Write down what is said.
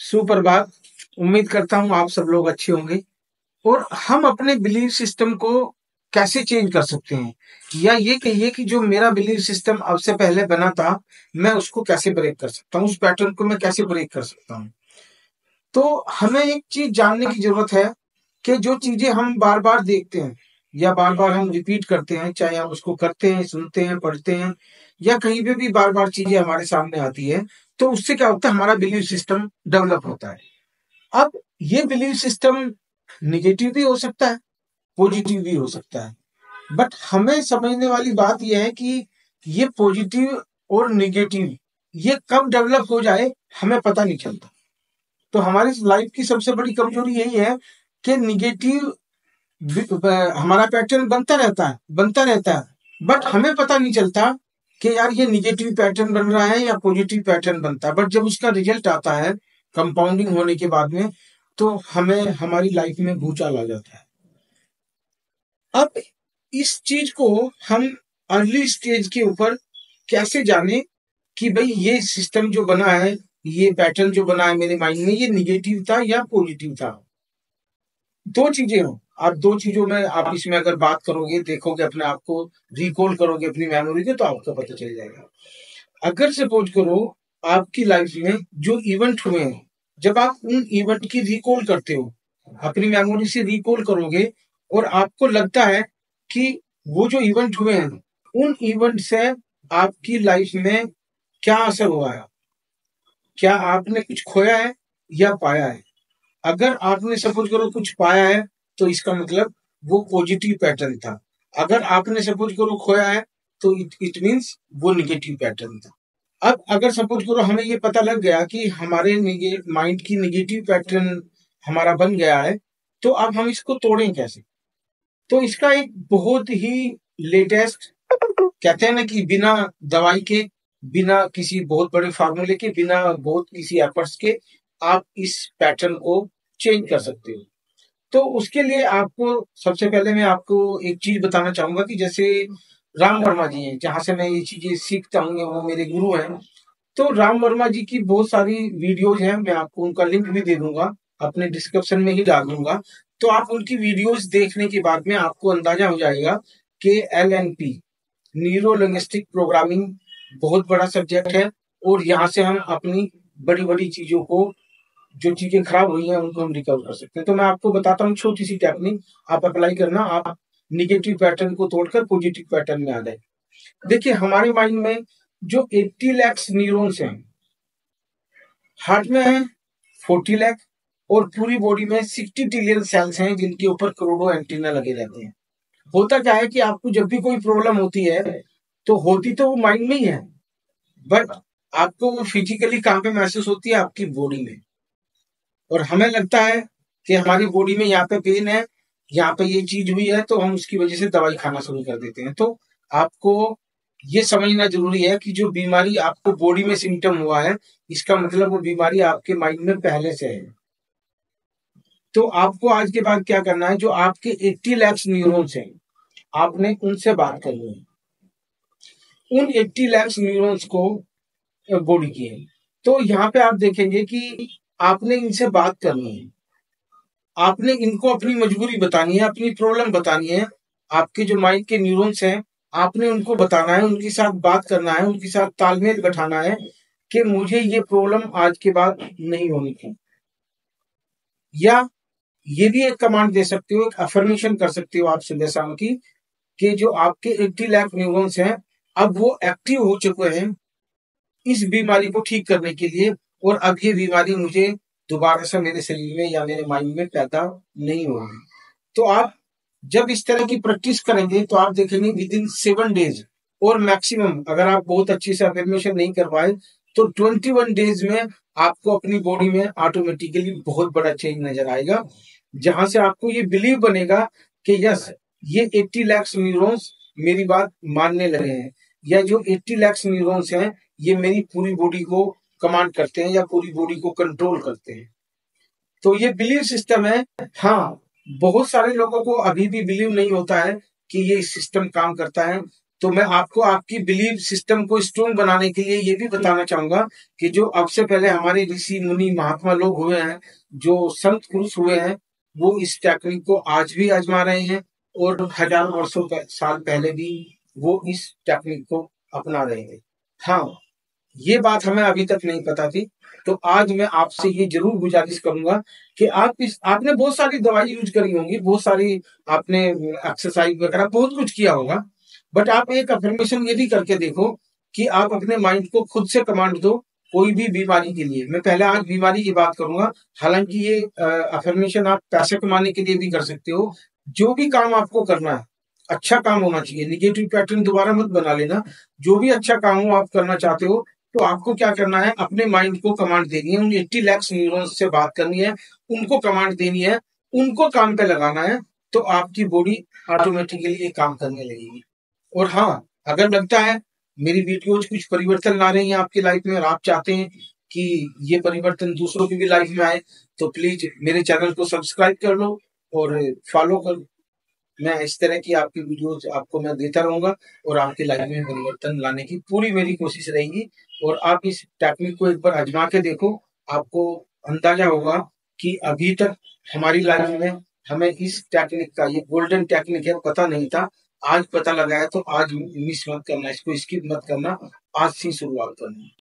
सुप्रभात। उम्मीद करता हूँ आप सब लोग अच्छे होंगे। और हम अपने बिलीफ सिस्टम को कैसे चेंज कर सकते हैं, या ये कहिए कि जो मेरा बिलीफ सिस्टम अब से पहले बना था, मैं उसको कैसे ब्रेक कर सकता हूँ, उस पैटर्न को मैं कैसे ब्रेक कर सकता हूँ। तो हमें एक चीज जानने की जरूरत है कि जो चीजें हम बार बार देखते हैं या बार बार हम रिपीट करते हैं, चाहे हम उसको करते हैं, सुनते हैं, पढ़ते हैं, या कहीं पे भी बार बार चीजें हमारे सामने आती है, तो उससे क्या होता है, हमारा बिलीफ सिस्टम डेवलप होता है। अब ये बिलीफ सिस्टम निगेटिव भी हो सकता है, पॉजिटिव भी हो सकता है, बट हमें समझने वाली बात यह है कि ये पॉजिटिव और निगेटिव ये कब डेवलप हो जाए हमें पता नहीं चलता। तो हमारी लाइफ की सबसे बड़ी कमजोरी यही है कि निगेटिव हमारा पैटर्न बनता रहता है, बट हमें पता नहीं चलता कि यार ये निगेटिव पैटर्न बन रहा है या पॉजिटिव पैटर्न बनता है। बट जब उसका रिजल्ट आता है कंपाउंडिंग होने के बाद में, तो हमें हमारी लाइफ में भूचाल आ जाता है। अब इस चीज को हम अर्ली स्टेज के ऊपर कैसे जाने कि भाई ये सिस्टम जो बना है, ये पैटर्न जो बना है मेरे माइंड में, ये निगेटिव था या पॉजिटिव था। दो चीजें हो, आप दो चीजों में आप इसमें अगर बात करोगे, देखोगे, अपने आप को रिकॉल करोगे अपनी मेमोरी के, तो आपको पता चल जाएगा। अगर सपोज करो आपकी लाइफ में जो इवेंट हुए हैं, जब आप उन इवेंट की रिकॉल करते हो, अपनी मेमोरी से रिकॉल करोगे, और आपको लगता है कि वो जो इवेंट हुए हैं, उन इवेंट से आपकी लाइफ में क्या असर हुआ है, क्या आपने कुछ खोया है या पाया है। अगर आपने सपोज करो कुछ पाया है, तो इसका मतलब वो पॉजिटिव पैटर्न था। अगर आपने सपोज करो खोया है, तो इट मीन्स वो निगेटिव पैटर्न था। अब अगर सपोज करो हमें ये पता लग गया कि हमारे माइंड की निगेटिव पैटर्न हमारा बन गया है, तो अब हम इसको तोड़ें कैसे। तो इसका एक बहुत ही लेटेस्ट, कहते हैं ना कि बिना दवाई के, बिना किसी बहुत बड़े फार्मूले के, बिना बहुत किसी एफर्ट्स के आप इस पैटर्न को चेंज कर सकते हो। तो उसके लिए आपको सबसे पहले मैं आपको एक चीज बताना चाहूंगा कि जैसे राम वर्मा जी हैं, जहां से मैं ये चीजें सीखता हूँ, वो मेरे गुरु हैं। तो राम वर्मा जी की बहुत सारी वीडियोज हैं, मैं आपको उनका लिंक भी दे दूंगा, अपने डिस्क्रिप्शन में ही डाल दूंगा। तो आप उनकी वीडियोज देखने के बाद में आपको अंदाजा हो जाएगा कि LNP, न्यूरो लिंग्विस्टिक प्रोग्रामिंग, बहुत बड़ा सब्जेक्ट है। और यहाँ से हम अपनी बड़ी बड़ी चीजों को, जो चीजें खराब हुई हैं, उनको हम रिकवर कर सकते हैं। तो मैं आपको बताता हूँ छोटी सी टेक्निक, आप अप्लाई करना, आप निगेटिव पैटर्न को तोड़कर पॉजिटिव पैटर्न में आ जाए। देखिए हमारे माइंड में जो 80 लाख न्यूरॉन्स हैं, हार्ट में है 40 लाख, और पूरी बॉडी में 60 ट्रिलियन सेल्स हैं, जिनके ऊपर करोड़ों एंटीना लगे रहते हैं। होता क्या है कि आपको जब भी कोई प्रॉब्लम होती है, तो होती तो वो माइंड में ही है, बट आपको वो फिजिकली कहाँ पे महसूस होती है, आपकी बॉडी में। और हमें लगता है कि हमारी बॉडी में यहाँ पे पेन है, यहाँ पे ये चीज हुई है, तो हम उसकी वजह से दवाई खाना शुरू कर देते हैं। तो आपको ये समझना जरूरी है कि जो बीमारी आपको बॉडी में सिम्टम हुआ है, इसका मतलब वो बीमारी आपके माइंड में पहले से है। तो आपको आज के बाद क्या करना है, जो आपके 80 लाख न्यूरॉन्स हैं, आपने उनसे बात करनी है। उन 80 लाख न्यूरॉन्स को बॉडी की है। तो यहाँ पे आप देखेंगे कि आपने इनसे बात करनी है, आपने इनको अपनी मजबूरी बतानी है, अपनी प्रॉब्लम बतानी है। आपके जो माइंड के न्यूरॉन्स हैं, आपने उनको बताना है, उनके साथ बात करना है, उनके साथ तालमेल बैठाना है कि मुझे ये प्रॉब्लम आज के बाद नहीं होनी थी। या ये भी एक कमांड दे सकते हो, एक अफर्मेशन कर सकते हो आप सुबह शाम की, कि जो आपके 80 लाख न्यूरॉन्स हैं, अब वो एक्टिव हो चुके हैं इस बीमारी को ठीक करने के लिए, और अब ये बीमारी मुझे दोबारा से मेरे शरीर में या मेरे माइंड में पैदा नहीं होगी। तो आप जब इस तरह की प्रैक्टिस करेंगे, तो आप देखेंगे विद इन 7 डेज, और मैक्सिमम अगर आप बहुत अच्छी से अफर्मेशन नहीं कर पाए, तो 21 डेज में आपको अपनी बॉडी में ऑटोमेटिकली बहुत बड़ा चेंज नजर आएगा, जहां से आपको ये बिलीव बनेगा कि यस, ये 80 लाख न्यूरॉन्स मेरी बात मानने लगे हैं, या जो 80 लाख न्यूरॉन्स हैं, ये मेरी पूरी बॉडी को कमांड करते हैं या पूरी बॉडी को कंट्रोल करते हैं। तो ये बिलीव सिस्टम है। हाँ, बहुत सारे लोगों को अभी भी बिलीव नहीं होता है कि ये सिस्टम काम करता है। तो मैं आपको आपकी बिलीफ सिस्टम को स्ट्रोंग बनाने के लिए ये भी बताना चाहूंगा कि जो अब से पहले हमारे ऋषि मुनि महात्मा लोग हुए हैं, जो संत पुरुष हुए हैं, वो इस टेक्निक को आज भी आजमा रहे हैं और हजारों वर्षों साल पहले भी वो इस टेक्निक को अपना रहे हैं। हाँ, ये बात हमें अभी तक नहीं पता थी। तो आज मैं आपसे ये जरूर गुजारिश करूंगा कि आपने बहुत सारी दवाई यूज करी होंगी, बहुत सारी आपने एक्सरसाइज वगैरह बहुत कुछ किया होगा, बट आप एक अफर्मेशन ये भी करके देखो कि आप अपने माइंड को खुद से कमांड दो कोई भी बीमारी के लिए। मैं पहले आज बीमारी की बात करूंगा, हालांकि ये अफर्मेशन आप पैसे कमाने के लिए भी कर सकते हो। जो भी काम आपको करना है, अच्छा काम होना चाहिए, निगेटिव पैटर्न दोबारा मत बना लेना। जो भी अच्छा काम हो आप करना चाहते हो, तो आपको क्या करना है, अपने माइंड को कमांड देनी है, उन 80 लाख न्यूरॉन्स से बात करनी है, उनको कमांड देनी है, उनको काम पे लगाना है, तो आपकी बॉडी ऑटोमेटिकली काम करने लगेगी। और हाँ, अगर लगता है मेरी वीडियोज कुछ परिवर्तन ला रही हैं आपकी लाइफ में और आप चाहते हैं कि ये परिवर्तन दूसरों की भी लाइफ में आए, तो प्लीज मेरे चैनल को सब्सक्राइब कर लो और फॉलो कर लो। मैं इस तरह की आपकी वीडियोज आपको मैं देता रहूंगा और आपकी लाइफ में परिवर्तन लाने की पूरी मेरी कोशिश रहेगी। और आप इस टेक्निक को एक बार आजमा के देखो, आपको अंदाजा होगा कि अभी तक हमारी लाइफ में हमें इस टेक्निक का, ये गोल्डन टेक्निक है, पता नहीं था। आज पता लगा है, तो आज मिस मत करना, इसको स्किप मत करना, आज से शुरुआत करना।